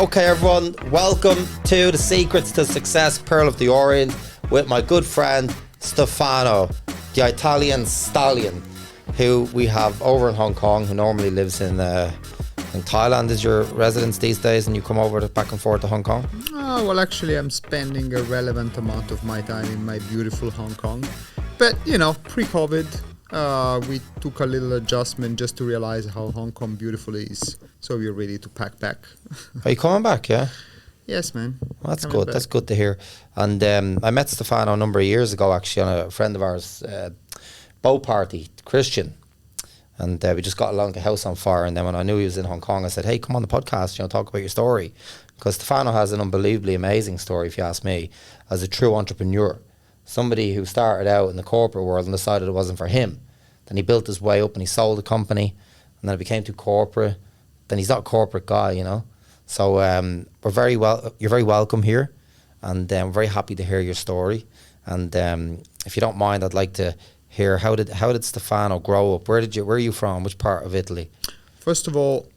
Okay, everyone, welcome to the Secrets to Success Pearl of the Orient with my good friend Stefano, the Italian stallion, who we have over in Hong Kong, who normally lives in Thailand. Is your residence these days, and you come over back and forth to Hong Kong? Oh, well, actually, I'm spending a relevant amount of my time in my beautiful Hong Kong. But, pre-COVID, we took a little adjustment just to realize how Hong Kong beautiful is. So we're ready to pack back. Are you coming back, yeah? Yes, man. Well, that's good. Back. That's good to hear. And I met Stefano a number of years ago, actually, on a friend of ours' boat party, Christian. And we just got along the house on fire. And then when I knew he was in Hong Kong, I said, hey, come on the podcast, talk about your story. Because Stefano has an unbelievably amazing story, if you ask me, as a true entrepreneur. Somebody who started out in the corporate world and decided it wasn't for him. Then he built his way up and he sold the company. And then it became too corporate. Then he's not a corporate guy, So you're very welcome here. And we're very happy to hear your story. And if you don't mind, I'd like to hear how did Stefano grow up? Where are you from? Which part of Italy? First of all,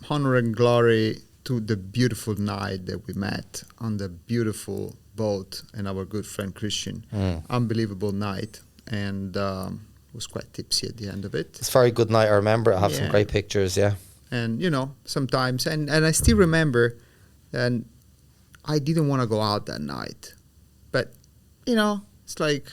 honor and glory to the beautiful night that we met on the beautiful boat and our good friend Christian. Unbelievable night, and was quite tipsy at the end of it. It's a very good night. I remember. I have some great pictures. Yeah. And sometimes, and I still remember, and I didn't want to go out that night, but it's like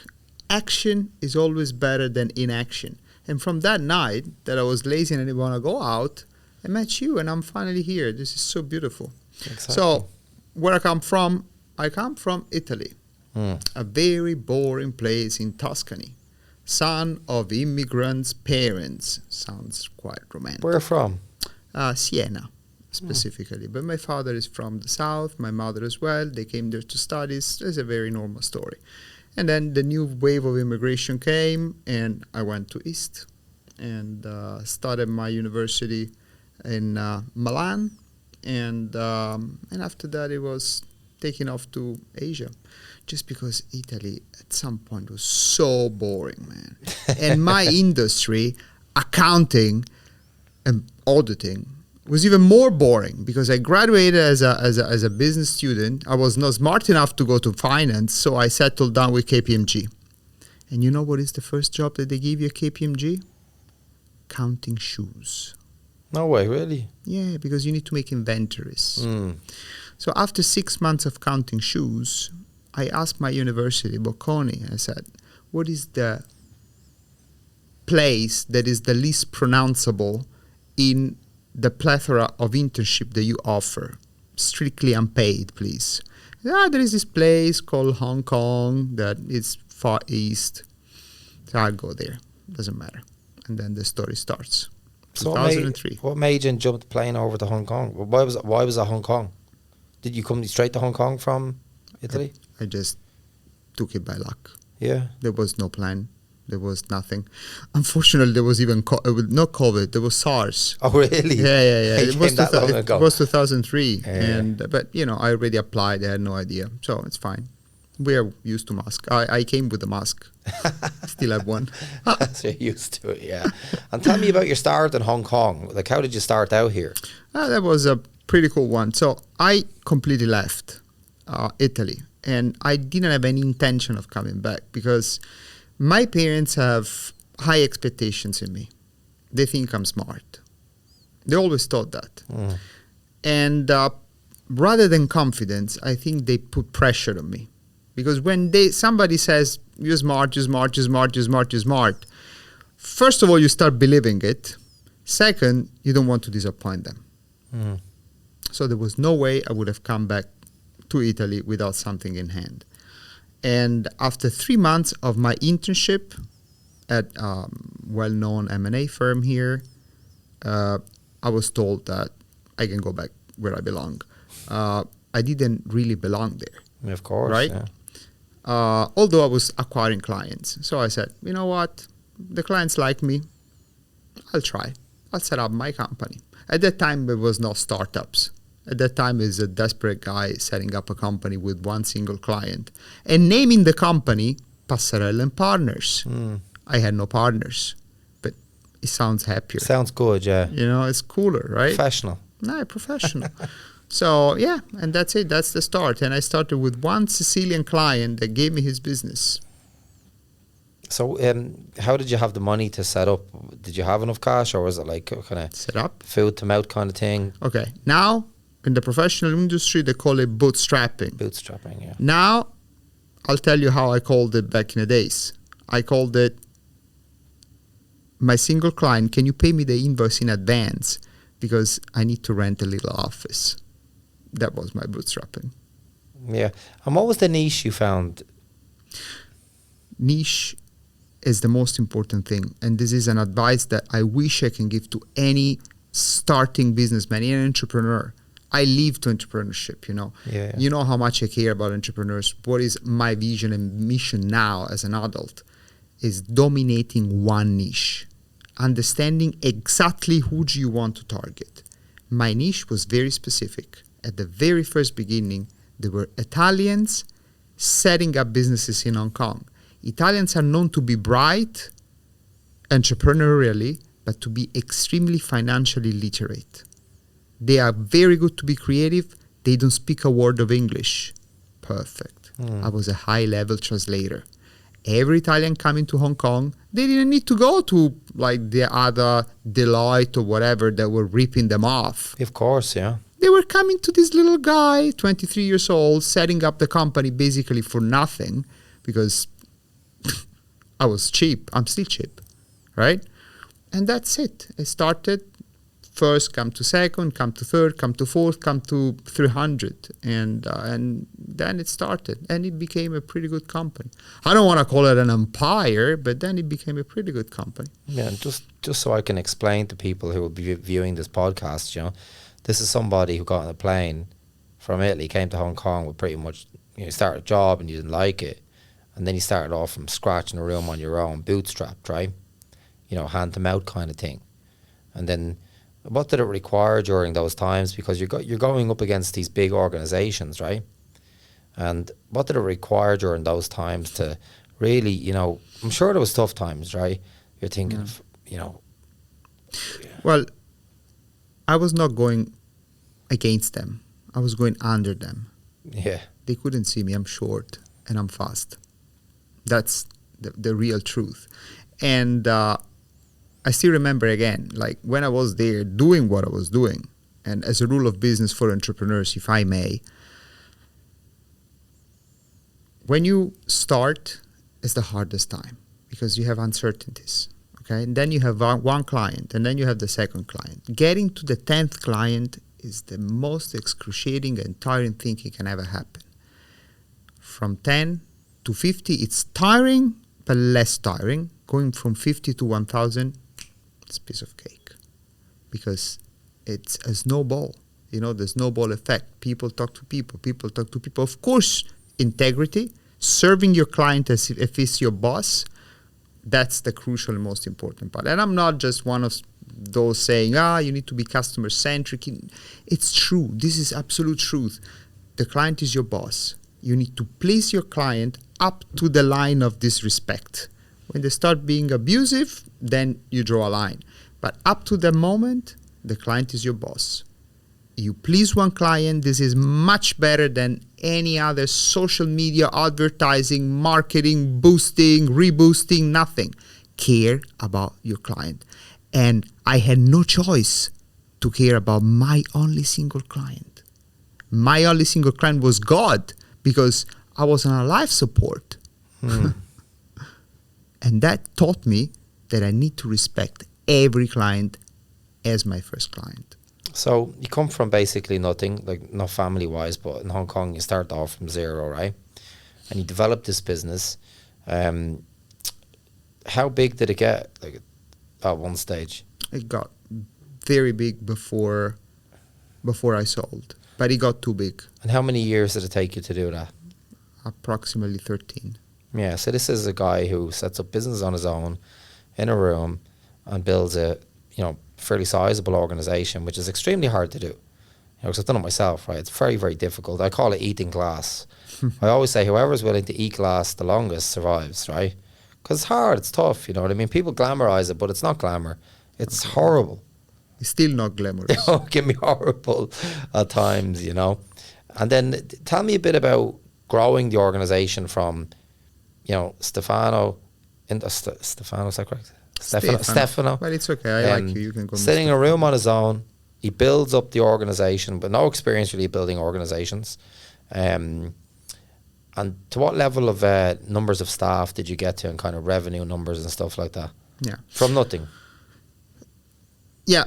action is always better than inaction. And from that night that I was lazy and I didn't want to go out, I met you, and I'm finally here. This is so beautiful. Exactly. So, where I come from Italy, a very boring place in Tuscany. Son of immigrants' parents. Sounds quite romantic. Where from? Siena, specifically. But my father is from the south, my mother as well. They came there to study. It's a very normal story. And then the new wave of immigration came, and I went to East and started my university in Milan. And after that, it was taking off to Asia. Just because Italy at some point was so boring, man. And my industry, accounting and auditing, was even more boring because I graduated as a business student. I was not smart enough to go to finance, so I settled down with KPMG. And you know what is the first job that they give you at KPMG? Counting shoes. No way, really? Yeah, because you need to make inventories. So after 6 months of counting shoes, I asked my university, Bocconi, I said, what is the place that is the least pronounceable in the plethora of internship that you offer? Strictly unpaid, please. There is this place called Hong Kong that is far east. So I'll go there. Doesn't matter. And then the story starts. So 2003. What made you jump the plane over to Hong Kong? Why was it Hong Kong? Did you come straight to Hong Kong from Italy? I just took it by luck. Yeah. There was no plan. There was nothing. Unfortunately, there was even no COVID. There was SARS. Oh, really? Yeah. It was that long ago. It was 2003. Yeah. But I already applied. I had no idea. So it's fine. We are used to mask. I came with a mask. Still have one. So you're used to it, yeah. And tell me about your start in Hong Kong. Like, how did you start out here? That was a pretty cool one. So I completely left Italy. And I didn't have any intention of coming back because my parents have high expectations in me. They think I'm smart. They always thought that. And rather than confidence, I think they put pressure on me. Because when somebody says, you're smart, first of all, you start believing it. Second, you don't want to disappoint them. So there was no way I would have come back to Italy without something in hand. And after 3 months of my internship at a well-known M&A firm here, I was told that I can go back where I belong. I didn't really belong there. Of course, right? Yeah. Although I was acquiring clients. So I said, you know what? The clients like me. I'll try. I'll set up my company. At that time, there was no startups. At that time, is a desperate guy setting up a company with one single client and naming the company Passarello and Partners. I had no partners, but it sounds happier. Sounds good, yeah. It's cooler, right? Professional. No, professional. So yeah, and that's it. That's the start. And I started with one Sicilian client that gave me his business. So how did you have the money to set up? Did you have enough cash, or was it like kind of Set up. food to mouth kind of thing? Okay. Now, in the professional industry, they call it bootstrapping. Bootstrapping, yeah. Now, I'll tell you how I called it back in the days. I called it my single client, can you pay me the invoice in advance? Because I need to rent a little office. That was my bootstrapping. Yeah. And what was the niche you found? Niche is the most important thing. And this is an advice that I wish I can give to any starting businessman, any entrepreneur. I live to entrepreneurship, you know. Yeah. You know how much I care about entrepreneurs. What is my vision and mission now as an adult is dominating one niche, understanding exactly who do you want to target. My niche was very specific. At the very first beginning, there were Italians setting up businesses in Hong Kong. Italians are known to be bright, entrepreneurially, but to be extremely financially literate. They are very good to be creative. They don't speak a word of English. Perfect. I was a high-level translator. Every Italian coming to Hong Kong, they didn't need to go to like the other Deloitte or whatever that were ripping them off. Of course, yeah. They were coming to this little guy, 23 years old, setting up the company basically for nothing because I was cheap. I'm still cheap, right? And that's it. I started first, come to second, come to third, come to fourth, come to 300. And then it started. And it became a pretty good company. I don't want to call it an empire, but then it became a pretty good company. Yeah, and just so I can explain to people who will be viewing this podcast, you know, this is somebody who got on a plane from Italy, came to Hong Kong with pretty much, you know, started a job and you didn't like it. And then you started off from scratch in a room on your own, bootstrapped, right? You know, hand to mouth kind of thing. And then what did it require during those times? Because you're going up against these big organizations, right? And what did it require during those times to really, you know, I'm sure there was tough times, right? You're thinking of, you know. Yeah. Well, I was not going against them. I was going under them. Yeah. They couldn't see me. I'm short and I'm fast. That's the real truth. And I still remember again, like when I was there doing what I was doing, and as a rule of business for entrepreneurs, if I may, when you start, it's the hardest time because you have uncertainties, okay? And then you have one client, and then you have the second client. Getting to the 10th client is the most excruciating and tiring thing that can ever happen. From 10 to 50, it's tiring, but less tiring. Going from 50 to 1,000, it's a piece of cake because it's a snowball. You know, the snowball effect. People talk to people. People talk to people. Of course, integrity, serving your client as if it's your boss, that's the crucial and most important part. And I'm not just one of those saying, you need to be customer-centric. It's true. This is absolute truth. The client is your boss. You need to please your client up to the line of disrespect. When they start being abusive, then you draw a line. But up to the moment, the client is your boss. You please one client, this is much better than any other social media, advertising, marketing, boosting, reboosting, nothing. Care about your client. And I had no choice to care about my only single client. My only single client was God because I was on a life support. And that taught me that I need to respect every client as my first client. So you come from basically nothing, like not family-wise, but in Hong Kong you start off from zero, right? And you develop this business. How big did it get, like at one stage? It got very big before I sold, but it got too big. And how many years did it take you to do that? Approximately 13. Yeah, so this is a guy who sets up business on his own in a room and builds a, you know, fairly sizable organization, which is extremely hard to do. You know, because I've done it myself, right? It's very, very difficult. I call it eating glass. I always say whoever's willing to eat glass the longest survives, right? Because it's hard, it's tough, you know what I mean? People glamorize it, but it's not glamour. It's horrible, It's still not glamorous. Oh, it can be horrible at times, you know. And then tell me a bit about growing the organization from, you know, Stefano, Stefano, is that correct? Stefano. Well, it's okay. I like you. You can go. Sitting in a room on his own, he builds up the organization, but no experience really building organizations. And to what level of numbers of staff did you get to, and kind of revenue numbers and stuff like that? Yeah. From nothing. Yeah.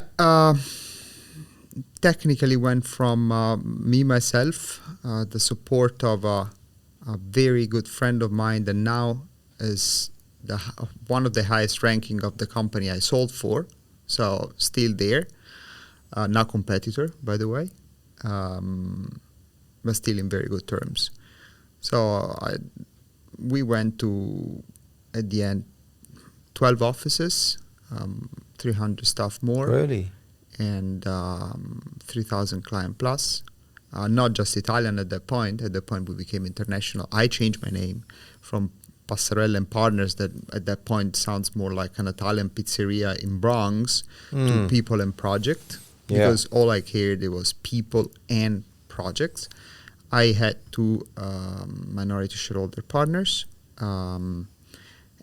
Technically went from me, myself, the support of a very good friend of mine that now is one of the highest ranking of the company I sold for. So still there. Not competitor, by the way. But still in very good terms. So we went to, at the end, 12 offices, 300 staff more. Really? And 3,000 client plus. Not just Italian at that point. At that point, we became international. I changed my name from Passarello and Partners, that at that point sounds more like an Italian pizzeria in Bronx, to People and Project. Because all I cared, it was people and projects. I had 2 minority shareholder partners, and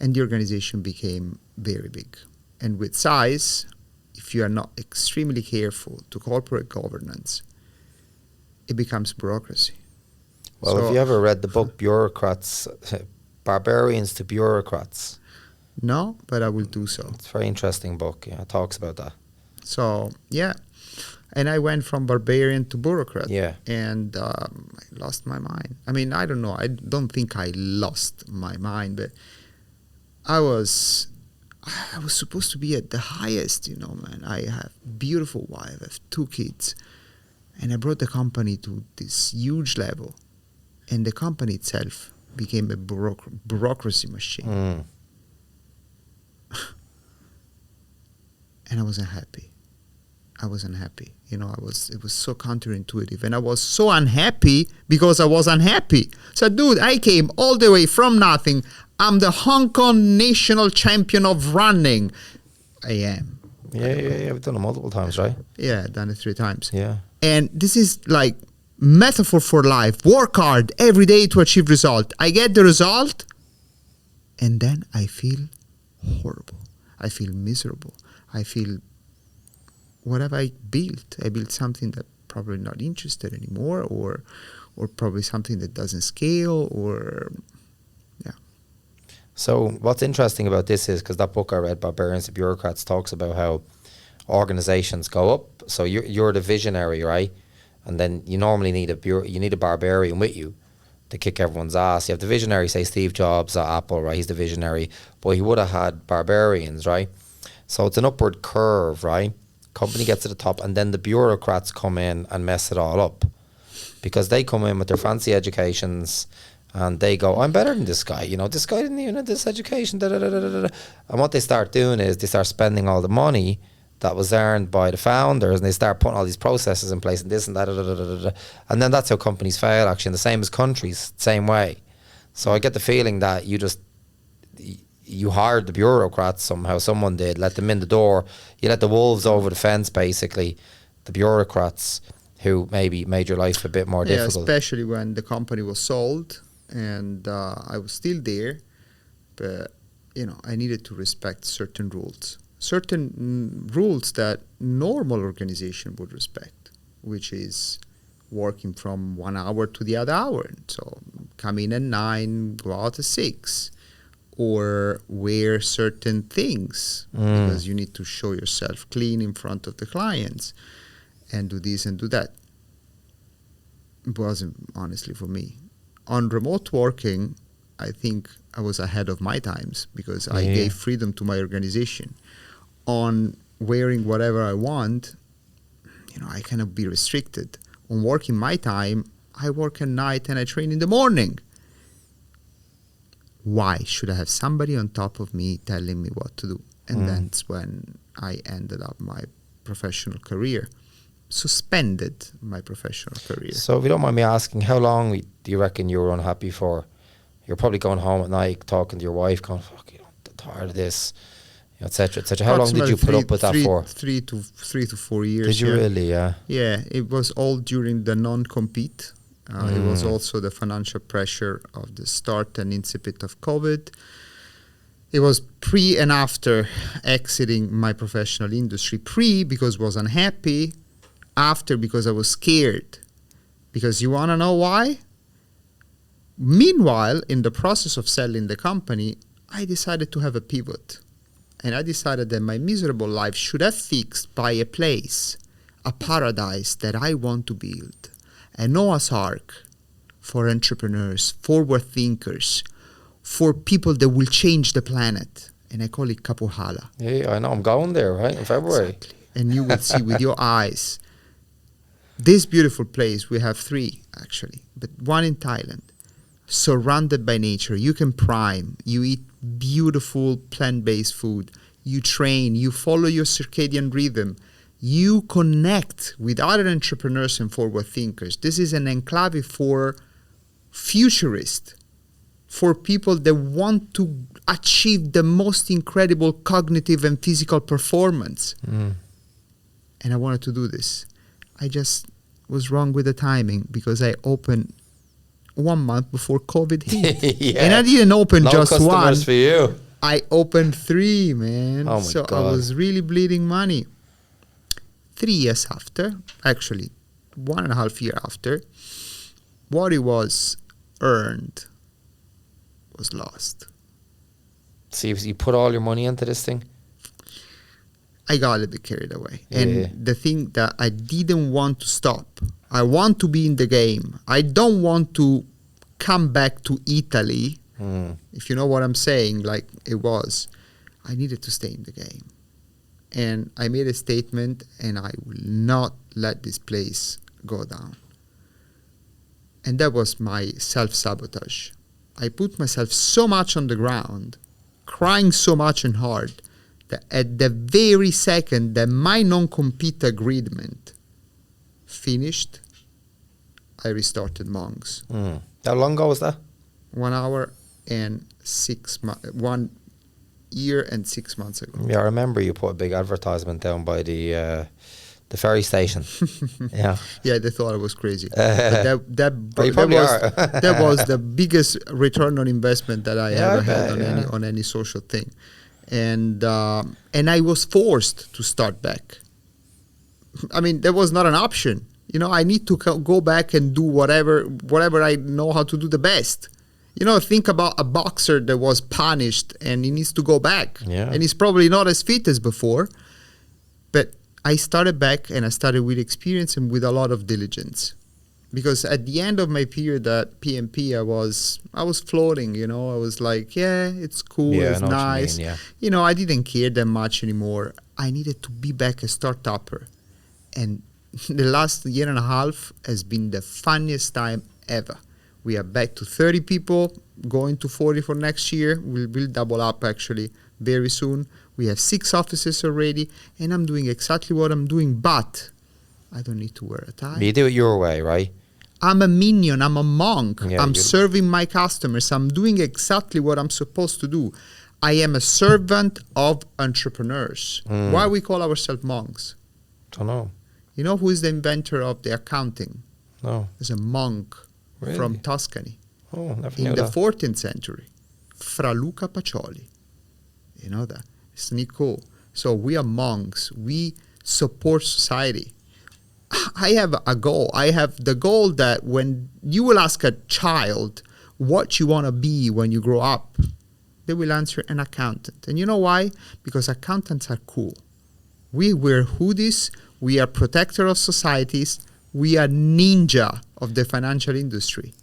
the organization became very big. And with size, if you are not extremely careful to corporate governance, it becomes bureaucracy. Well, So- have you ever read the book Bureaucrats, Barbarians to Bureaucrats? No, but I will do so. It's a very interesting book. Yeah, it talks about that. So, yeah. And I went from barbarian to bureaucrat. Yeah. And I lost my mind. I mean, I don't know. I don't think I lost my mind, but I was supposed to be at the highest, you know, man. I have beautiful wife, I have 2 kids. And I brought the company to this huge level. And the company itself became a bureaucracy machine. And I wasn't happy. You know, it was so counterintuitive. And I was so unhappy because I was unhappy. So, dude, I came all the way from nothing. I'm the Hong Kong national champion of running. I am. Yeah. We've done it multiple times, right? Yeah, I've done it 3 times. Yeah. And this is like metaphor for life. Work hard every day to achieve result. I get the result, and then I feel horrible. I feel miserable. I feel, what have I built? I built something that probably not interested anymore, or probably something that doesn't scale, or So what's interesting about this is, because that book I read, Barbarians to Bureaucrats, talks about how organizations go up. So you're the visionary, right? And then you normally need a barbarian with you to kick everyone's ass. You have the visionary, say Steve Jobs at Apple, right? He's the visionary, but he would have had barbarians, right? So it's an upward curve, right? Company gets to the top, and then the bureaucrats come in and mess it all up, because they come in with their fancy educations. And they go, I'm better than this guy. You know, this guy didn't even have this education. Da, da, da, da, da. And what they start doing is they start spending all the money that was earned by the founders, and they start putting all these processes in place and this and that. Da, da, da, da, da. And then that's how companies fail, actually. And the same as countries, same way. So I get the feeling that you hired the bureaucrats somehow. Someone did, let them in the door. You let the wolves over the fence, basically. The bureaucrats who maybe made your life a bit more difficult. Especially when the company was sold. And I was still there, but, you know, I needed to respect certain rules. Certain rules that normal organization would respect, which is working from 1 hour to the other hour. So come in at 9, go out at 6. Or wear certain things because you need to show yourself clean in front of the clients and do this and do that. It wasn't, honestly, for me. On remote working, I think I was ahead of my times because I gave freedom to my organization. On wearing whatever I want, you know, I cannot be restricted. On working my time, I work at night and I train in the morning. Why should I have somebody on top of me telling me what to do? And that's when I ended up my professional career. Suspended my professional career. So if you don't mind me asking, how long do you reckon you were unhappy for? You're probably going home at night talking to your wife going, fuck, you know, I'm tired of this. etc., etc. How long did you put up with that for? 3 to 4 years. Did you really? Yeah. Yeah, it was all during the non-compete. It was also the financial pressure of the start and incipit of COVID. It was pre and after exiting my professional industry. Pre, because I was unhappy. After, because I was scared. Because you want to know why? Meanwhile, in the process of selling the company, I decided to have a pivot. And I decided that my miserable life should have fixed by a place, a paradise that I want to build. A Noah's Ark for entrepreneurs, forward thinkers, for people that will change the planet. And I call it Kapuhala. Yeah, I know. I'm going there, right, in February. Exactly. And you will see with your eyes. This beautiful place, we have 3 actually, but one in Thailand. Surrounded by nature. You can prime. You eat beautiful plant-based food. You train. You follow your circadian rhythm. You connect with other entrepreneurs and forward thinkers. This is an enclave for futurists, for people that want to achieve the most incredible cognitive and physical performance. And I wanted to do this. I just was wrong with the timing because I opened 1 month before COVID hit. Yeah. And I didn't open just one. Customers for you. I opened 3, man. Oh my so God. I was really bleeding money. 3 years after, actually 1.5 years after, what it was earned was lost. See, you put all your money into this thing? I got a little bit carried away. Yeah. And the thing that I didn't want to stop, I want to be in the game. I don't want to come back to Italy, if you know what I'm saying, like it was. I needed to stay in the game. And I made a statement, and I will not let this place go down. And that was my self-sabotage. I put myself so much on the ground, crying so much and hard, that at the very second that my non-compete agreement finished, I restarted Monx. How long ago was that? 1 hour and 6 months, 1 year and 6 months ago. Yeah, I remember you put a big advertisement down by the ferry station. Yeah. Yeah, they thought I was crazy. But that that was the biggest return on investment that I ever had on any social thing. And I was forced to start back. I mean, there was not an option. You know, I need to go back and do whatever I know how to do the best. You know, think about a boxer that was punished and he needs to go back. Yeah. And he's probably not as fit as before. But I started back, and I started with experience and with a lot of diligence. Because at the end of my period at P&P, I was floating, you know. I was like, yeah, it's cool, it's nice. You know, I didn't care that much anymore. I needed to be back a startupper. And the last 1.5 years has been the funniest time ever. We are back to 30 people, going to 40 for next year. We'll double up actually very soon. We have 6 offices already, and I'm doing exactly what I'm doing, but I don't need to wear a tie. You do it your way, right? I'm a minion. I'm a monk. Yeah, I'm serving my customers. I'm doing exactly what I'm supposed to do. I am a servant of entrepreneurs. Why we call ourselves monks? Don't know. You know who is the inventor of the accounting? No. It's a monk from Tuscany. Oh, never knew in the that. 14th century. Fra Luca Pacioli. You know that? Isn't it cool? So we are monks. We support society. I have a goal. I have the goal that when you will ask a child what you want to be when you grow up, they will answer an accountant. And you know why? Because accountants are cool. We wear hoodies. We are protector of societies. We are ninja of the financial industry.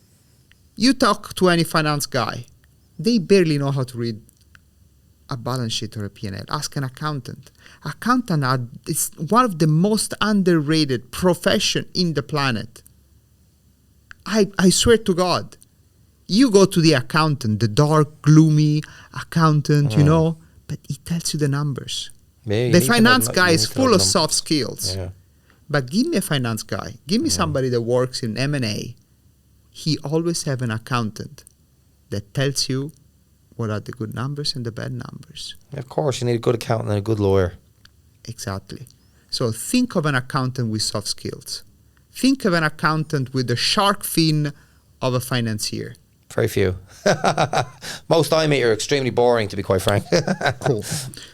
You talk to any finance guy, they barely know how to read a balance sheet or a P&L. Ask an accountant. Accountant is one of the most underrated profession in the planet. I swear to God. You go to the accountant, the dark, gloomy accountant, you know, but he tells you the numbers. Yeah, the finance guy is full of soft skills. Yeah. But give me a finance guy. Give me somebody that works in M&A. He always have an accountant that tells you what are the good numbers and the bad numbers. Of course, you need a good accountant and a good lawyer. Exactly. So think of an accountant with soft skills. Think of an accountant with the shark fin of a financier. Very few. Most I meet are extremely boring, to be quite frank. Cool.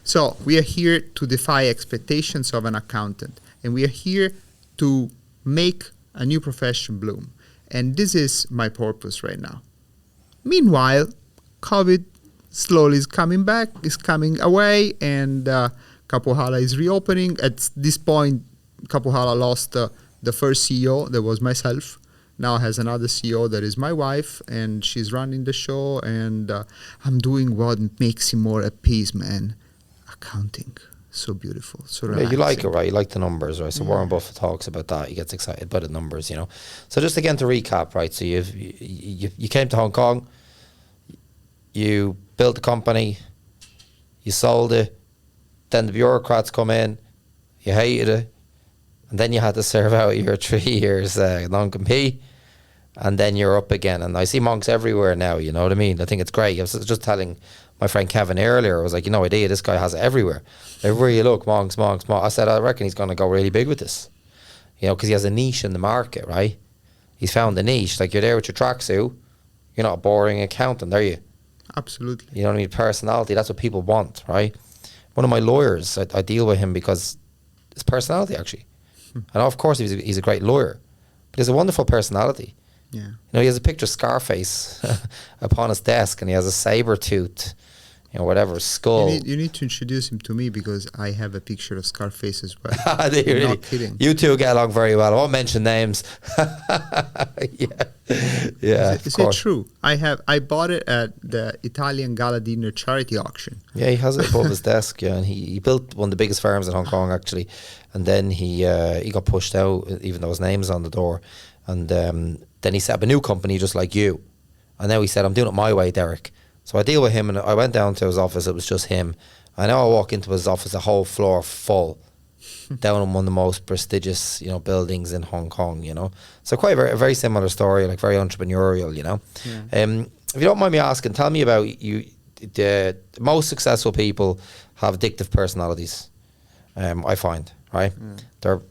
So we are here to defy expectations of an accountant, and we are here to make a new profession bloom. And this is my purpose right now. Meanwhile, COVID slowly is coming back, is coming away, and Kapuhala is reopening. At this point, Kapuhala lost the first CEO, that was myself. Now has another CEO that is my wife, and she's running the show, and I'm doing what makes him more at peace, man. Accounting. So beautiful, so relaxing. Yeah, you like it, right? You like the numbers, right? So Warren Buffett talks about that. He gets excited about the numbers, you know. So just again to recap, right? So you came to Hong Kong, you built a company, you sold it, then the bureaucrats come in, you hated it, and then you had to serve out your 3 years non-compete, and then you're up again. And I see Monx everywhere now, you know what I mean? I think it's great. I was just telling my friend Kevin earlier, I was like, you know, idea, this guy has it everywhere. Everywhere you look, Monx. I said, I reckon he's going to go really big with this. You know, because he has a niche in the market, right? He's found a niche. Like, you're there with your tracksuit, you're not a boring accountant, are you? Absolutely. You don't need personality. That's what people want, right? One of my lawyers, I deal with him because his personality, actually. And of course, he's a great lawyer, but he has a wonderful personality. Yeah. You know, he has a picture of Scarface upon his desk, and he has a saber tooth, you know, whatever, skull. You need to introduce him to me, because I have a picture of Scarface as well. Really? Not kidding. You two get along very well. I won't mention names. Yeah. Is it true? I bought it at the Italian Gala Dinner charity auction. Yeah, he has it above his desk. Yeah, and he built one of the biggest farms in Hong Kong, actually, and then he got pushed out, even though his name's on the door, and then he set up a new company just like you, and now he said, I'm doing it my way, Derek. So I deal with him, and I went down to his office. It was just him. I now I walk into his office, a whole floor full, down in one of the most prestigious, you know, buildings in Hong Kong. You know, so quite a very similar story, like very entrepreneurial. You know, if you don't mind me asking, tell me about you. The most successful people have addictive personalities. I find, right? They're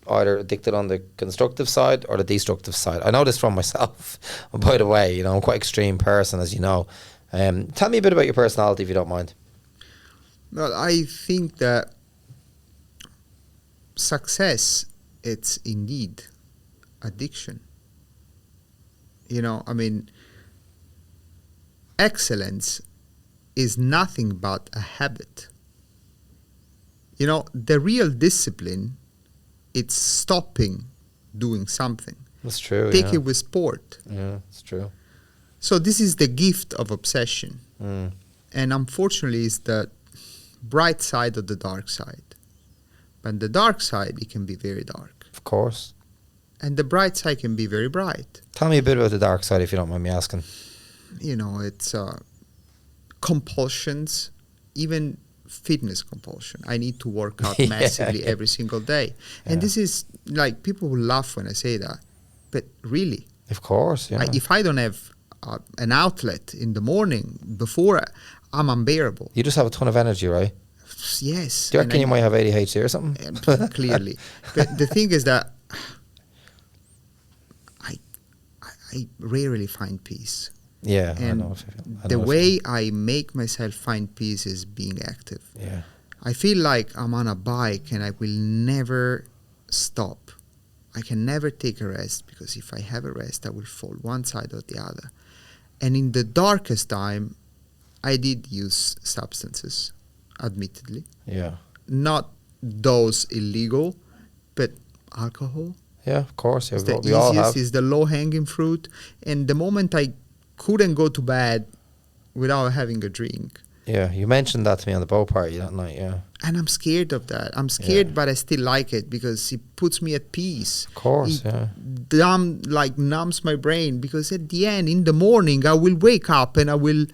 either addicted on the constructive side or the destructive side. I know this from myself. By the way, you know, I'm quite an extreme person, as you know. Tell me a bit about your personality, if you don't mind. Well, I think that success, it's indeed addiction. You know, I mean, excellence is nothing but a habit. You know, the real discipline, it's stopping doing something. That's true. Take it with sport. Yeah, it's true. So this is the gift of obsession. And unfortunately, it's the bright side of the dark side. But the dark side, it can be very dark. Of course. And the bright side can be very bright. Tell me a bit about the dark side, if you don't mind me asking. You know, it's compulsions, even fitness compulsion. I need to work out massively every single day. And this is, like, people will laugh when I say that. But really. Of course, yeah. If I don't have an outlet in the morning before, I'm unbearable. You just have a ton of energy, right? Yes. Do you reckon you might have ADHD or something? Clearly. But the thing is that I rarely find peace. Yeah, And I know. the way I make myself find peace is being active. Yeah. I feel like I'm on a bike and I will never stop. I can never take a rest, because if I have a rest, I will fall one side or the other. And in the darkest time, I did use substances, admittedly. Yeah. Not those illegal, but alcohol. Yeah, of course. Yeah, It's the we all have. easiest, is the low-hanging fruit. And the moment I couldn't go to bed without having a drink. Yeah, you mentioned that to me on the boat party that night, yeah. And I'm scared of that. I'm scared, but I still like it, because it puts me at peace. Of course, yeah. Numbs my brain, because at the end, in the morning, I will wake up and I will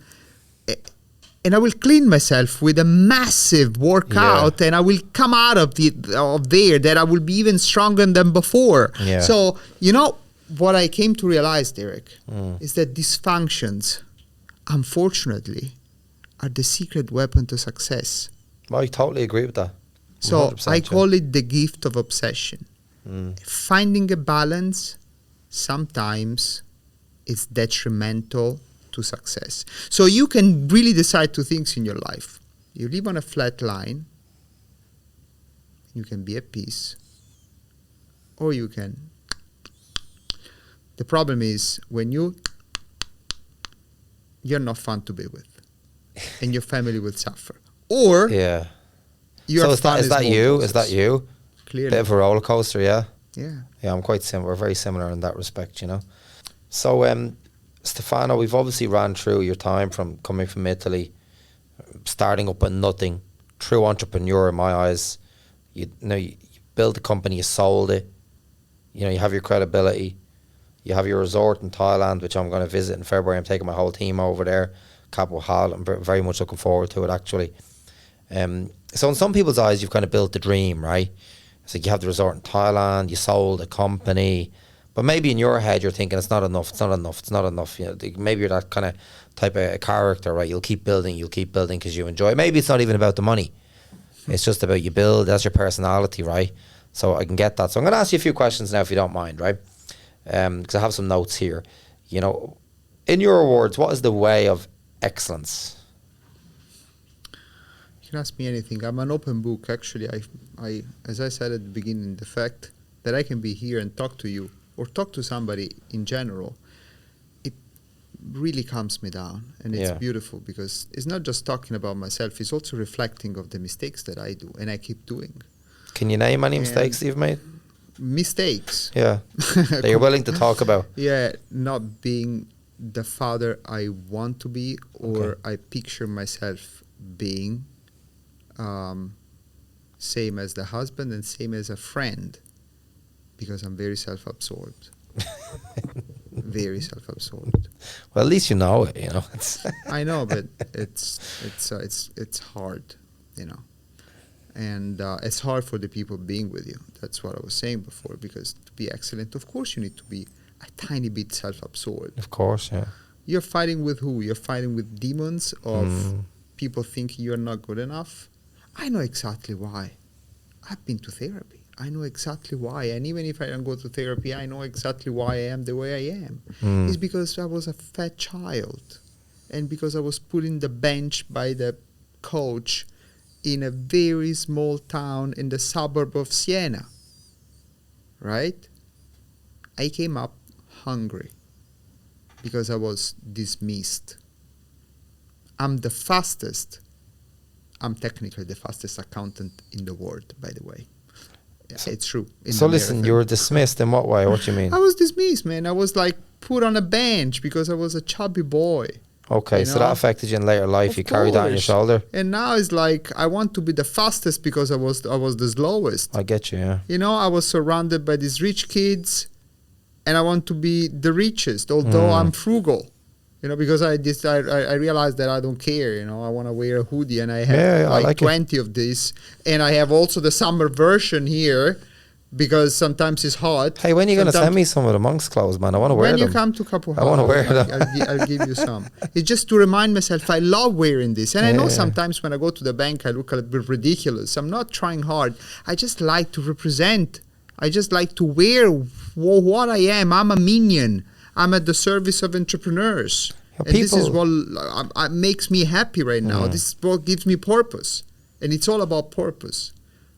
clean myself with a massive workout, and I will come out of there that I will be even stronger than before. Yeah. So, you know, what I came to realize, Derek, is that dysfunctions, unfortunately, are the secret weapon to success. I totally agree with that. So 100%, I yeah. call it the gift of obsession. Finding a balance sometimes is detrimental to success. So you can really decide two things in your life. You live on a flat line, you can be at peace, or you can. The problem is when you're not fun to be with, and your family will suffer. Or Yeah. your So is fun that more you? process. Is that you? Clearly. Bit of a roller coaster, yeah. Yeah. Yeah, I'm quite similar. We're very similar in that respect, you know. So, Stefano, we've obviously ran through your time from coming from Italy, starting up with nothing, true entrepreneur in my eyes. You built a company, you sold it. You know, you have your credibility. You have your resort in Thailand, which I'm going to visit in February. I'm taking my whole team over there, Kapuhala. I'm very much looking forward to it, actually. So in some people's eyes, you've kind of built the dream, right? It's like you have the resort in Thailand, you sold a company, but maybe in your head you're thinking it's not enough, it's not enough, it's not enough. You know, maybe you're that kind of type of character, right? You'll keep building because you enjoy it. Maybe it's not even about the money. It's just about you build, that's your personality, right? So I can get that. So I'm going to ask you a few questions now if you don't mind, right? Because I have some notes here. You know, in your words, what is the way of excellence? You can ask me anything. I'm an open book. Actually, I, as I said at the beginning, the fact that I can be here and talk to you or talk to somebody in general, it really calms me down. And it's beautiful because it's not just talking about myself, it's also reflecting of the mistakes that I do and I keep doing. Can you name any mistakes you've made? Mistakes? Yeah, that you're willing to talk about. Yeah, not being the father I want to be or I picture myself being. Same as the husband and same as a friend, because I'm very self-absorbed. Very self-absorbed. Well, at least you know it, you know. I know, but it's hard, you know, and it's hard for the people being with you. That's what I was saying before. Because to be excellent, of course, you need to be a tiny bit self-absorbed. Of course, yeah. You're fighting with who? You're fighting with demons of people thinking you're not good enough. I know exactly why. I've been to therapy. I know exactly why. And even if I don't go to therapy, I know exactly why I am the way I am. It's because I was a fat child. And because I was put in the bench by the coach in a very small town in the suburb of Siena. Right? I came up hungry because I was dismissed. I'm technically the fastest accountant in the world, by the way. Yeah, so, it's true. So listen, you were dismissed in what way? What do you mean? I was dismissed, man. I was like put on a bench because I was a chubby boy. Okay, you know? So that affected you in later life. Of you carried that on your shoulder. And now it's like I want to be the fastest because I was the slowest. I get you, yeah. You know, I was surrounded by these rich kids and I want to be the richest, although I'm frugal. You know, because I realized that I don't care. You know, I want to wear a hoodie, and I have like 20 of these, and I have also the summer version here, because sometimes it's hot. Hey, when are you going to send me some of the Monx clothes, man? I want to wear them. When you come to Kapuhala, I want to wear them. I'll give you some. It's just to remind myself I love wearing this, and I know sometimes when I go to the bank I look a bit ridiculous. I'm not trying hard. I just like to represent. I just like to wear what I am. I'm a minion. I'm at the service of entrepreneurs. And this is what makes me happy right now. This is what gives me purpose. And it's all about purpose,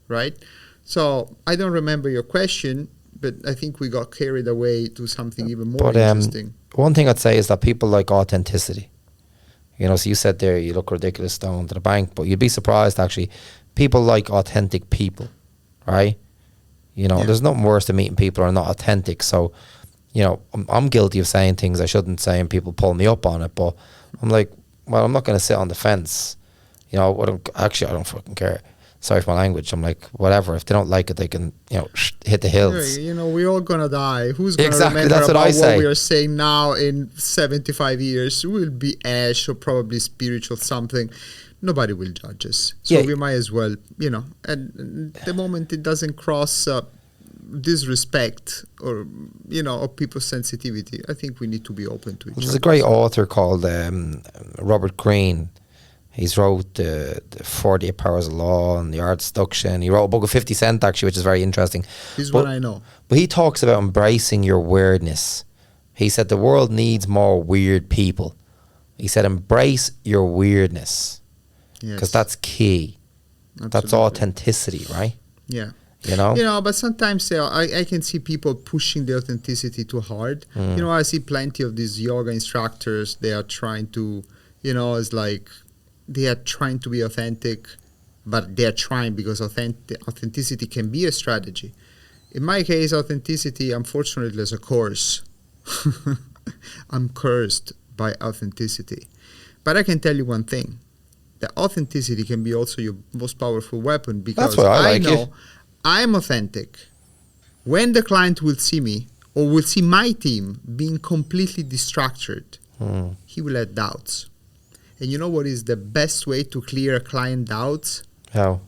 right? So I don't remember your question, but I think we got carried away to something even more interesting. One thing I'd say is that people like authenticity. You know, so you said there you look ridiculous down to the bank, but you'd be surprised actually. People like authentic people, right? You know, there's nothing worse than meeting people who are not authentic. So, you know, I'm guilty of saying things I shouldn't say and people pull me up on it. But I'm like, well, I'm not going to sit on the fence. You know, I don't fucking care. Sorry for my language. I'm like, whatever. If they don't like it, they can, you know, hit the hills. Yeah, you know, we're all going to die. Who's going to remember about what we are saying now in 75 years? We'll be ash or probably spiritual something. Nobody will judge us. So we might as well, you know, and the moment it doesn't cross disrespect or, you know, of people's sensitivity, I think we need to be open to each other. There's a great author called Robert Greene. He's wrote the 48 Powers of Law and the Art of Seduction. He wrote a book of 50 Cent, actually, which is very interesting. This one I know. But he talks about embracing your weirdness. He said the world needs more weird people. He said embrace your weirdness. Because that's key. Absolutely. That's authenticity, right? Yeah. You know? But sometimes I can see people pushing the authenticity too hard. I see plenty of these yoga instructors. They are trying to, it's like they are trying to be authentic, but they are trying because authenticity can be a strategy. In my case, authenticity, unfortunately, is a curse. I'm cursed by authenticity. But I can tell you one thing. The authenticity can be also your most powerful weapon, because that's why I know it. I'm authentic. When the client will see me or will see my team being completely distracted, he will have doubts. And you know what is the best way to clear a client doubts? How?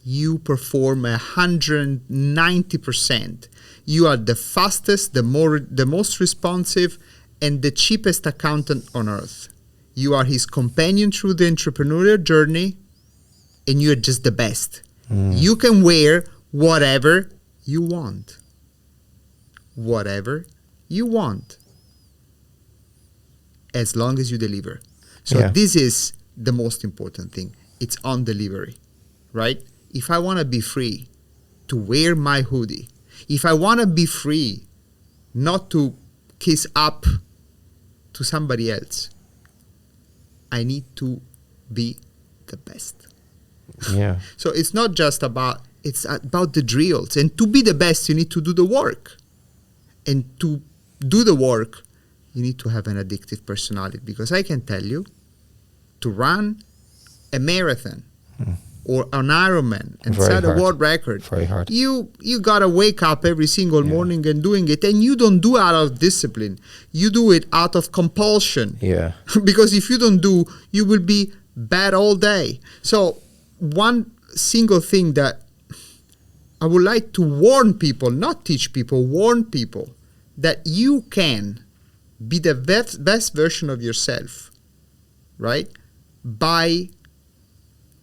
You perform 190%. You are the fastest, the most responsive, and the cheapest accountant on earth. You are his companion through the entrepreneurial journey, and you are just the best. You can wear whatever you want. Whatever you want. As long as you deliver. So this is the most important thing. It's on delivery, right? If I want to be free to wear my hoodie, if I want to be free not to kiss up to somebody else, I need to be the best. Yeah. So it's not just it's about the drills. And to be the best, you need to do the work. And to do the work, you need to have an addictive personality. Because I can tell you, to run a marathon or an Ironman and Very set hard. a world record, Very hard. you got to wake up every single morning and doing it. And you don't do it out of discipline. You do it out of compulsion. Yeah. Because if you don't do, you will be bad all day. So one single thing that I would like to warn people, not teach people, warn people, that you can be the best version of yourself, right? By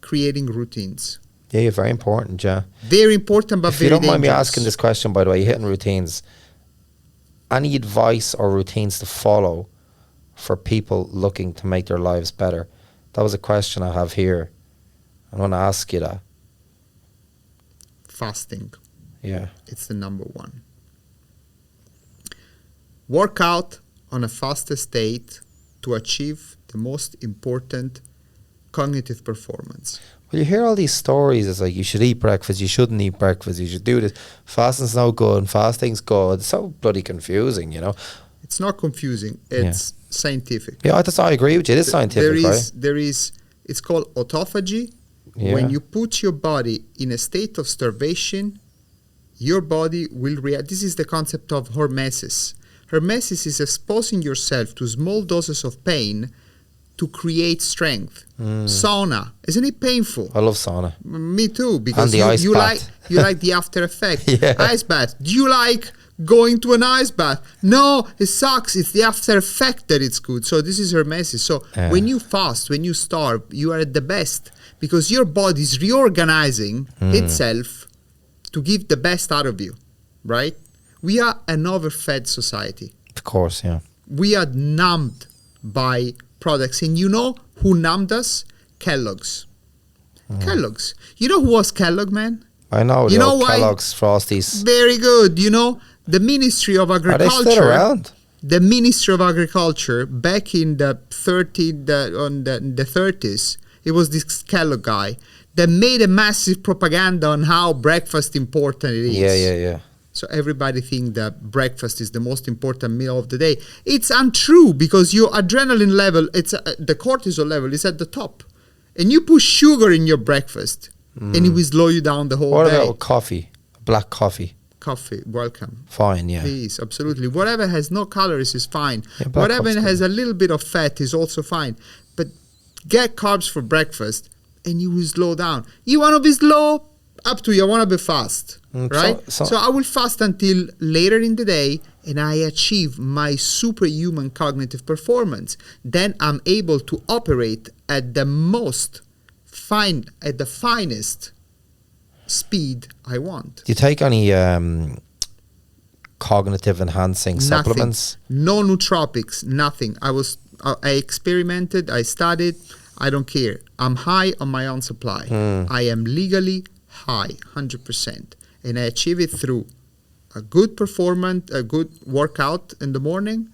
creating routines. Yeah, very important, yeah. Very important, but If very you don't mind me dangerous. asking this question, by the way, you're hitting routines. Any advice or routines to follow for people looking to make their lives better? That was a question I have here. I want to ask you that. Fasting. Yeah. It's the number one. Work out on a fasted state to achieve the most important cognitive performance. Well, you hear all these stories. It's like you should eat breakfast, you shouldn't eat breakfast, you should do this. Fasting's no good, and fasting's good. It's so bloody confusing, It's not confusing. It's scientific. Yeah, I agree with you. It is scientific, right? It's called autophagy. Yeah. When you put your body in a state of starvation, your body will react. This is the concept of hormesis. Hormesis is exposing yourself to small doses of pain to create strength. Sauna, isn't it painful? I love sauna. Me too, because And the ice bath. you like the after effect. Yeah. Ice bath. Do you like going to an ice bath? No, it sucks. It's the after effect that it's good. So this is hormesis. So when you fast, when you starve, you are at the best because your body is reorganizing itself to give the best out of you, right? We are an overfed society. Of course, yeah. We are numbed by products. And you know who numbed us? Kellogg's. Kellogg's. You know who was Kellogg, man? I know. You know why? Kellogg's, Frosties. Very good. You know, the Ministry of Are Agriculture. they still around? The Ministry of Agriculture back in the 30s, it was this Kellogg guy that made a massive propaganda on how breakfast important it is. Yeah. So everybody think that breakfast is the most important meal of the day. It's untrue because your adrenaline level, the cortisol level is at the top. And you put sugar in your breakfast and it will slow you down the whole What day. about coffee? Black coffee? Coffee, welcome. Fine, yeah. Please, absolutely. Whatever has no calories is fine. Yeah, black Whatever coffee's has good. a little bit of fat is also fine. But get carbs for breakfast and you will slow down. You want to be slow? up to you. I want to be fast, right? So I will fast until later in the day, and I achieve my superhuman cognitive performance. Then I'm able to operate at the finest speed I want. Do you take any cognitive enhancing supplements? No nootropics, nothing. I experimented, I studied, I don't care. I'm high on my own supply. I am legally high, 100%. And I achieve it through a good performance, a good workout in the morning,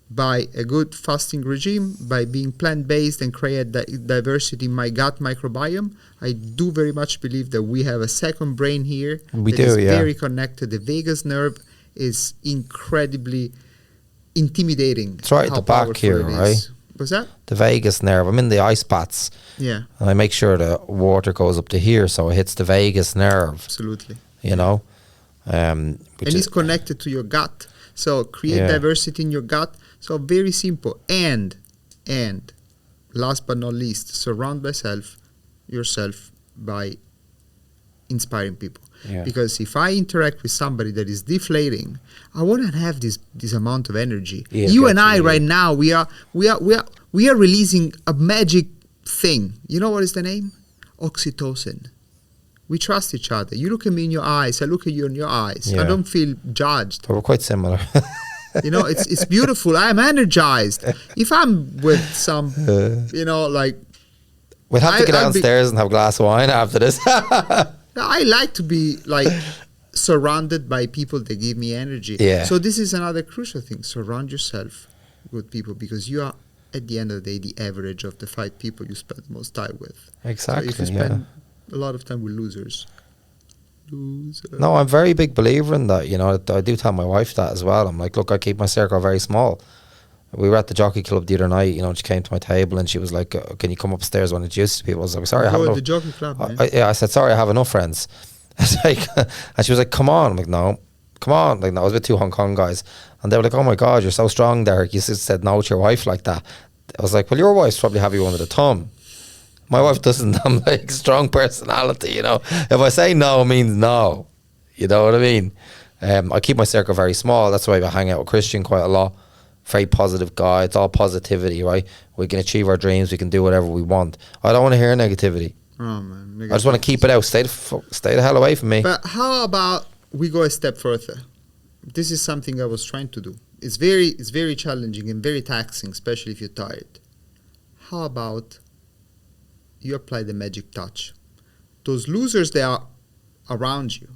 by a good fasting regime, by being plant-based and create diversity in my gut microbiome. I do very much believe that we have a second brain here that is very connected. The vagus nerve is incredibly intimidating. It's right at the back here, right? What's that? The vagus nerve. I'm in the ice baths. Yeah. And I make sure the water goes up to here, so it hits the vagus nerve. Absolutely. You know? And it's connected to your gut. So create diversity in your gut. So very simple. And last but not least, surround yourself by inspiring people. Yeah. Because if I interact with somebody that is deflating, I wouldn't have this amount of energy. Yeah, you and I right now, we are releasing a magic thing. You know what is the name? Oxytocin. We trust each other. You look at me in your eyes, I look at you in your eyes. Yeah. I don't feel judged. But we're quite similar. You know, it's beautiful. I'm energized. If I'm with some, like... We'll have to get downstairs and have a glass of wine after this. I like to be like surrounded by people that give me energy. Yeah. So this is another crucial thing. Surround yourself with people, because you are, at the end of the day, the average of the 5 people you spend the most time with. Exactly. So if you spend a lot of time with losers. No, I'm a very big believer in that. You know, I do tell my wife that as well. I'm like, look, I keep my circle very small. We were at the jockey club the other night, you know, she came to my table and she was like, can you come upstairs when it's used to people? I was like, sorry, I have enough. The jockey club, I said, sorry, I have enough friends. I was like, and she was like, come on. I'm like, no, come on. Like, no, I was with 2 Hong Kong guys. And they were like, oh my God, you're so strong, Derek. You said no to your wife like that. I was like, well, your wife's probably have you under the thumb. My wife doesn't. I'm like, strong personality, you know. If I say no, it means no. You know what I mean? I keep my circle very small. That's why I hang out with Christian quite a lot. Very positive guy. It's all positivity, right? We can achieve our dreams. We can do whatever we want. I don't want to hear negativity. Oh man, I just want to keep it out. Stay the hell away from me. But how about we go a step further? This is something I was trying to do. It's very challenging and very taxing, especially if you're tired. How about you apply the magic touch? Those losers that are around you,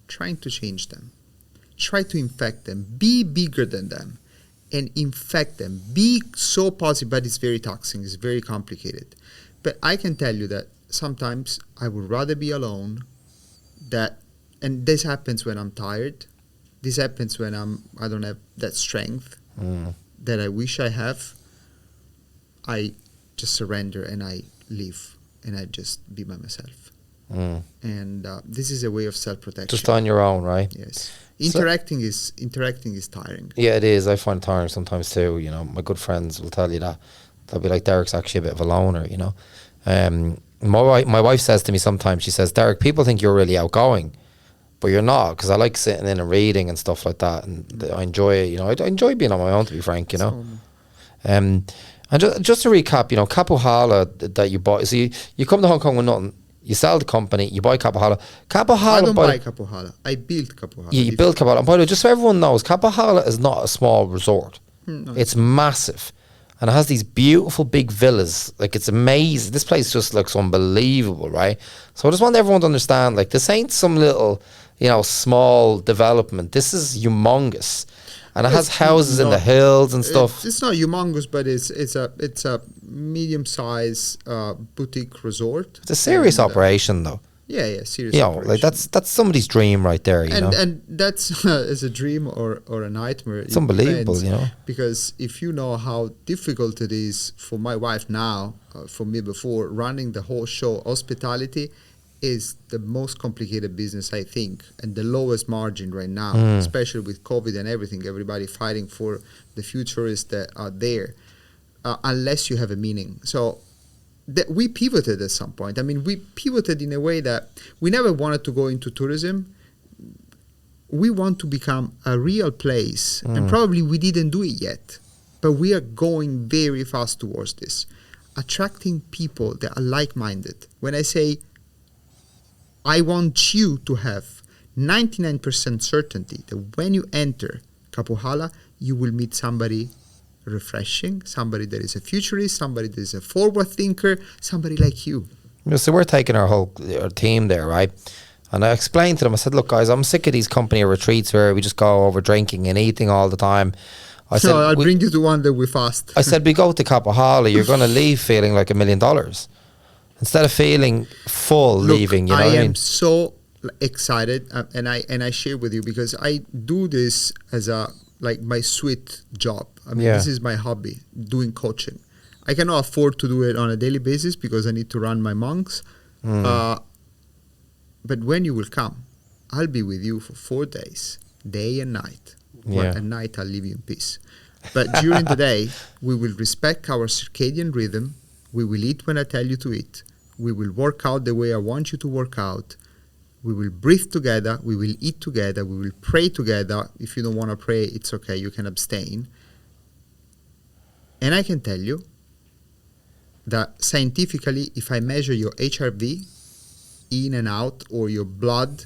trying to change them. Try to infect them. Be bigger than them and infect them. Be so positive, but it's very taxing. It's very complicated. But I can tell you that sometimes I would rather be alone. And this happens when I'm tired. This happens when I don't have that strength that I wish I have. I just surrender and I leave and I just be by myself. And this is a way of self-protection. Just on your own, right? Yes. Interacting is tiring. Yeah, it is. I find it tiring sometimes too. You know, my good friends will tell you that. They'll be like, Derek's actually a bit of a loner, you know. My wife says to me sometimes, she says, Derek, people think you're really outgoing, but you're not, because I like sitting in and reading and stuff like that, and I enjoy it. You know, I enjoy being on my own, to be frank, you know. And just to recap, you know, Kapuhala that you bought, so you come to Hong Kong with nothing. You sell the company, you buy Kapuhala. I don't buy Kapuhala. I built Kapuhala. You built Kapuhala. And by the way, just so everyone knows, Kapuhala is not a small resort. No. It's massive. And it has these beautiful big villas. Like, it's amazing. This place just looks unbelievable, right? So I just want everyone to understand, like, this ain't some little, you know, small development. This is humongous. And it has houses in the hills and stuff. It's not humongous, but it's a medium-sized boutique resort. It's a serious operation, though. Yeah, serious. You know, like that's somebody's dream right there. You know, and that's is a dream or a nightmare. It's unbelievable, you know. Because if you know how difficult it is for my wife now, for me before, running the whole show, hospitality is the most complicated business, I think, and the lowest margin right now, especially with COVID and everything, everybody fighting for the futurists that are there, unless you have a meaning. So that we pivoted at some point. I mean, we pivoted in a way that we never wanted to go into tourism. We want to become a real place, and probably we didn't do it yet, but we are going very fast towards this, attracting people that are like-minded. When I say I want you to have 99% certainty that when you enter Kapuhala, you will meet somebody refreshing, somebody that is a futurist, somebody that is a forward thinker, somebody like you. So we're taking our team there, right? And I explained to them, I said, look, guys, I'm sick of these company retreats where we just go over drinking and eating all the time. I said, I'll bring you to one that we fast. I said, we go to Kapuhala, you're going to leave feeling like $1 million. Instead of feeling full. Look, leaving, you know I what I mean? am so excited, and I share with you because I do this as my sweet job. I mean, this is my hobby, doing coaching. I cannot afford to do it on a daily basis because I need to run my Monx. But when you will come, I'll be with you for 4 days, day and night. Well, at night, I'll leave you in peace. But during the day, we will respect our circadian rhythm. We will eat when I tell you to eat. We will work out the way I want you to work out. We will breathe together. We will eat together. We will pray together. If you don't want to pray, it's okay. You can abstain. And I can tell you that scientifically, if I measure your HRV in and out or your blood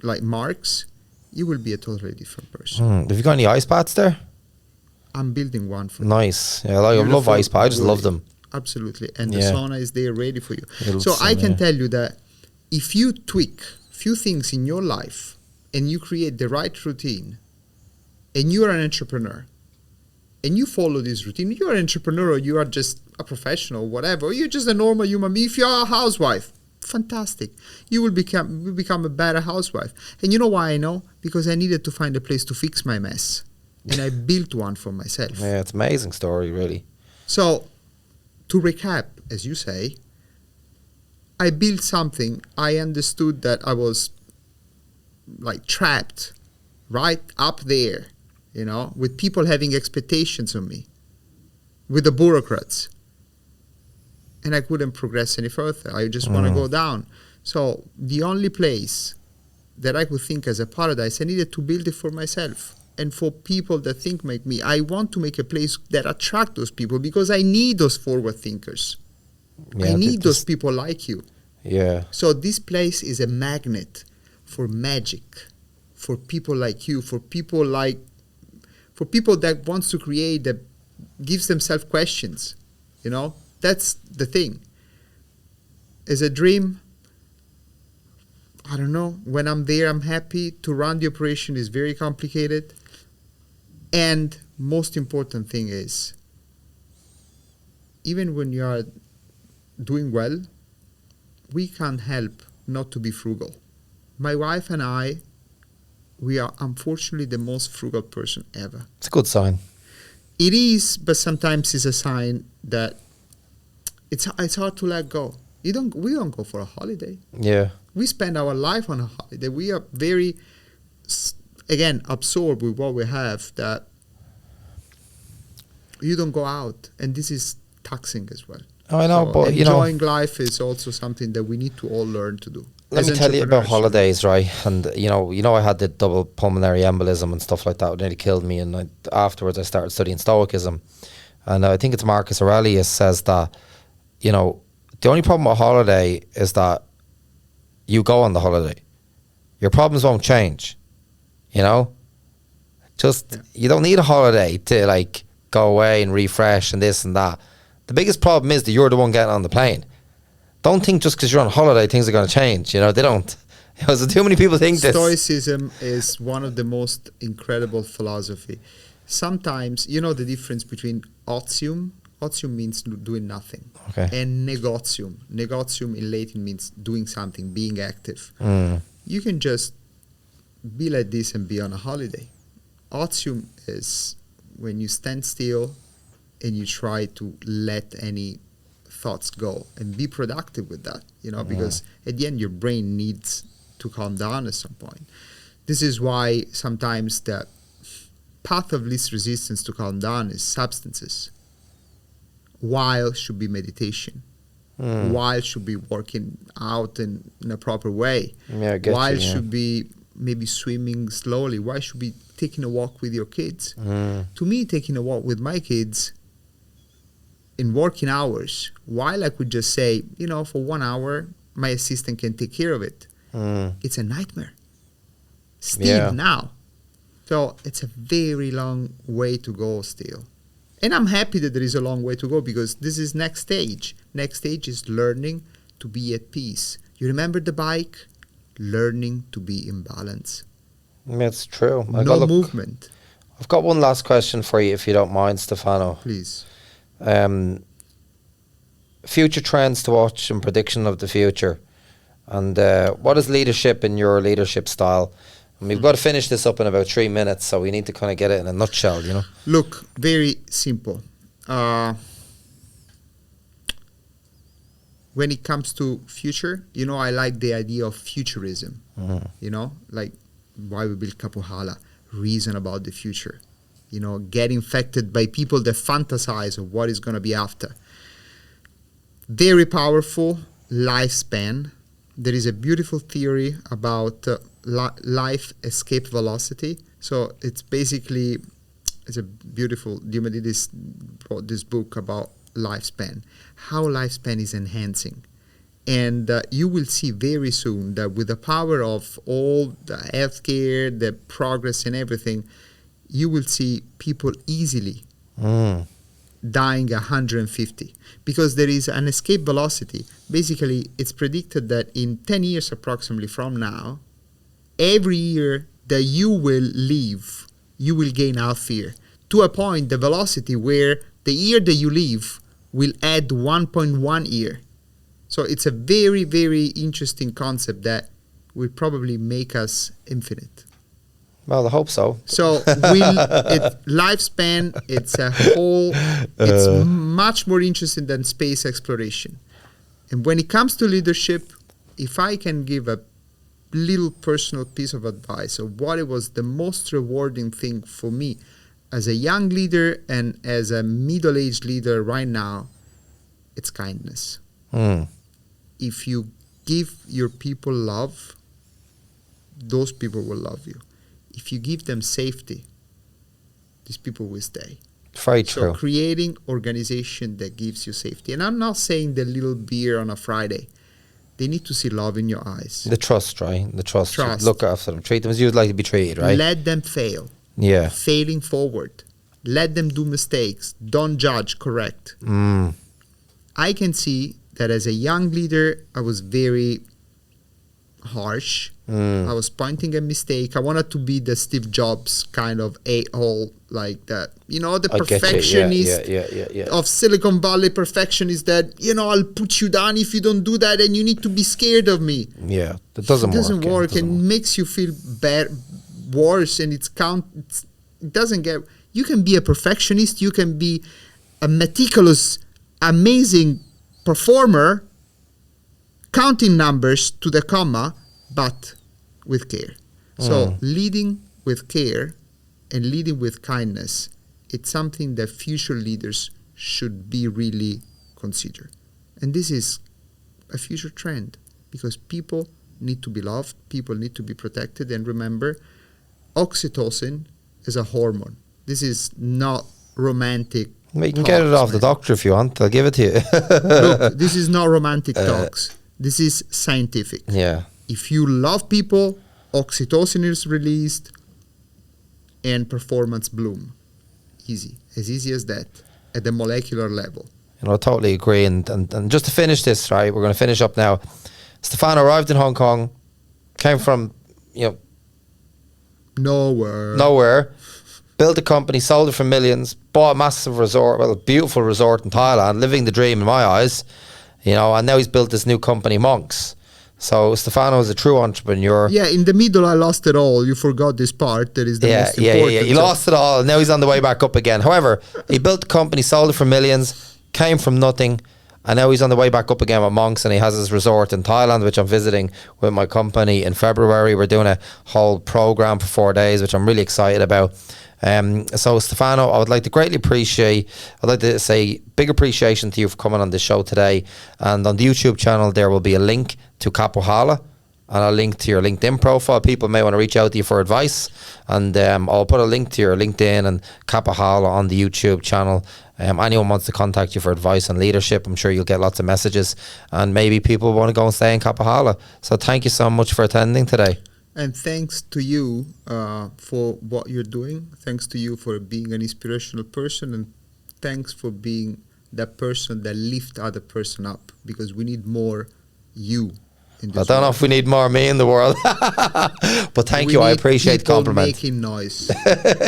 like marks, you will be a totally different person. Have you got any ice baths there? I'm building one for nice. Yeah, I love ice baths. I just love them. Absolutely. And the sauna is there ready for you. So I can tell you that if you tweak few things in your life and you create the right routine and you are an entrepreneur and you follow this routine, you are an entrepreneur or you are just a professional, whatever, or you're just a normal human being. If you are a housewife, fantastic. You will become a better housewife. And you know why I know? Because I needed to find a place to fix my mess. And I built one for myself. Yeah, it's an amazing story, really. So, to recap, as you say, I built something. I understood that I was like trapped right up there, you know, with people having expectations on me, with the bureaucrats. And I couldn't progress any further. I just want to go down. So the only place that I could think as a paradise, I needed to build it for myself. And for people that think like me, I want to make a place that attract those people because I need those forward thinkers. I need those people like you. Yeah. So this place is a magnet for magic, for people like you, for people that wants to create, that gives themselves questions, you know? That's the thing. As a dream, I don't know. When I'm there, I'm happy. To run the operation is very complicated. And most important thing is, even when you are doing well, we can't help not to be frugal. My wife and I, we are unfortunately the most frugal person ever. It's a good sign. It is, but sometimes it's a sign that it's hard to let go. We don't go for a holiday. Yeah. We spend our life on a holiday. We are very, again, absorbed with what we have, that you don't go out. And this is taxing as well. Oh, I know, so but enjoying life is also something that we need to all learn to do. Let me tell you about holidays, right? And you know, I had the double pulmonary embolism and stuff like that. It nearly killed me. And afterwards, I started studying Stoicism. And I think it's Marcus Aurelius says that, you know, the only problem with holiday is that you go on the holiday. Your problems won't change, you know? You don't need a holiday to like go away and refresh and this and that. The biggest problem is that you're the one getting on the plane. Don't think just because you're on holiday things are going to change. You know, they don't. So too many people think this. Stoicism is one of the most incredible philosophy. Sometimes, you know the difference between otium. Otium means doing nothing. Okay. And negotium. Negotium in Latin means doing something, being active. You can just be like this and be on a holiday. Otium is when you stand still and you try to let any thoughts go and be productive with that, you know, because at the end your brain needs to calm down at some point. This is why sometimes the path of least resistance to calm down is substances while should be meditation. While should be working out in a proper way. Yeah, I get while you, yeah. should be maybe swimming slowly. Why should be taking a walk with your kids? To me, taking a walk with my kids in working hours, while I could just say, for 1 hour, my assistant can take care of it. It's a nightmare. Still now. So it's a very long way to go still. And I'm happy that there is a long way to go, because this is next stage. Next stage is learning to be at peace. You remember the bike? Learning to be in balance. That's true. No movement. I've got one last question for you, if you don't mind, Stefano. Please. Future trends to watch and prediction of the future. And what is leadership in your leadership style? And we've got to finish this up in about 3 minutes, so we need to kind of get it in a nutshell, Look, very simple. When it comes to future, I like the idea of futurism. Like why we built Kapuhala, reason about the future. Get infected by people that fantasize of what is going to be after. Very powerful lifespan. There is a beautiful theory about life escape velocity. So it's basically, it's a beautiful, Diomedes wrote this book about lifespan, how lifespan is enhancing. And you will see very soon that with the power of all the healthcare, the progress and everything, you will see people easily dying 150, because there is an escape velocity. Basically, it's predicted that in 10 years approximately from now, every year that you will live, you will gain health year, to a point, the velocity where the year that you live will add 1.1 year. So it's a very, very interesting concept that will probably make us infinite. Well, I hope so. So lifespan, it's a whole, it's much more interesting than space exploration. And when it comes to leadership, if I can give a little personal piece of advice of what it was the most rewarding thing for me as a young leader and as a middle-aged leader right now, it's kindness. If you give your people love, those people will love you. If you give them safety, these people will stay. Very true. So creating organization that gives you safety. And I'm not saying the little beer on a Friday. They need to see love in your eyes. The trust, right? The trust. Look after them. Treat them as you'd like to be treated, right? Let them fail. Yeah. Failing forward. Let them do mistakes. Don't judge, correct. I can see that as a young leader, I was very harsh. I was pointing a mistake. I wanted to be the Steve Jobs kind of a-hole, like that. The perfectionist of Silicon Valley, perfectionist that, I'll put you down if you don't do that, and you need to be scared of me. Yeah, that doesn't work. And makes you feel bad, worse, and it doesn't get... You can be a perfectionist, you can be a meticulous, amazing performer, counting numbers to the comma, but with care. So leading with care and leading with kindness, it's something that future leaders should be really consider. And this is a future trend, because people need to be loved, people need to be protected, and remember, oxytocin is a hormone. This is not romantic. Well, you can get it off the doctor if you want. I'll give it to you. Look, this is not romantic talks. This is scientific. Yeah. If you love people, oxytocin is released and performance bloom. Easy. As easy as that at the molecular level. I totally agree. And just to finish this, right, we're going to finish up now. Stefano arrived in Hong Kong, came from, nowhere, built a company, sold it for millions, bought a massive resort, a beautiful resort in Thailand, living the dream in my eyes, and now he's built this new company, Monx. So Stefano is a true entrepreneur. Yeah, in the middle I lost it all. You forgot this part that is the most important. Yeah. He lost it all, and now he's on the way back up again. However, he built the company, sold it for millions, came from nothing, And now he's on the way back up again with Monx, and he has his resort in Thailand, which I'm visiting with my company in February. We're doing a whole program for 4 days, which I'm really excited about. So Stefano, I would like to greatly appreciate, I'd like to say big appreciation to you for coming on the show today. And on the YouTube channel, there will be a link to Kapuhala and a link to your LinkedIn profile. People may want to reach out to you for advice, and I'll put a link to your LinkedIn and Kapuhala on the YouTube channel. Anyone wants to contact you for advice on leadership, I'm sure you'll get lots of messages, and maybe people want to go and stay in Kapuhala. So thank you so much for attending today. And thanks to you for what you're doing. Thanks to you for being an inspirational person, and thanks for being that person that lifts other person up, because we need more you in this I don't know if we need more me in the world. But thank you. I appreciate the compliment. Making noise.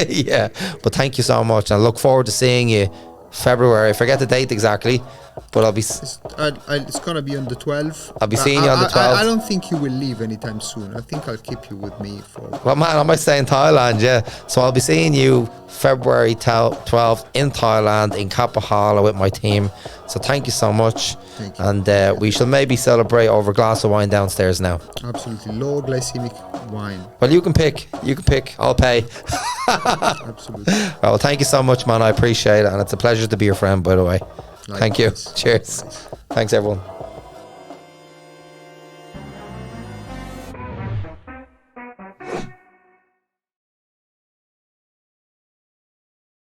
Yeah, but thank you so much. I look forward to seeing you February. I forget the date exactly, but I'll be. It's gonna be on the 12th. I'll be seeing you on the 12th. I don't think you will leave anytime soon. I think I'll keep you with me for. Well, man, I might stay in Thailand. Yeah, so I'll be seeing you February 12th in Thailand in Kapuhala with my team. So thank you so much. Thank you. And we shall maybe celebrate over a glass of wine downstairs now. Absolutely, low glycemic wine. Well, you can pick. I'll pay. Absolutely. Well, thank you so much, man. I appreciate it, and it's a pleasure to be your friend, by the way. Likewise. Thank you. Cheers. Likewise. Thanks, everyone.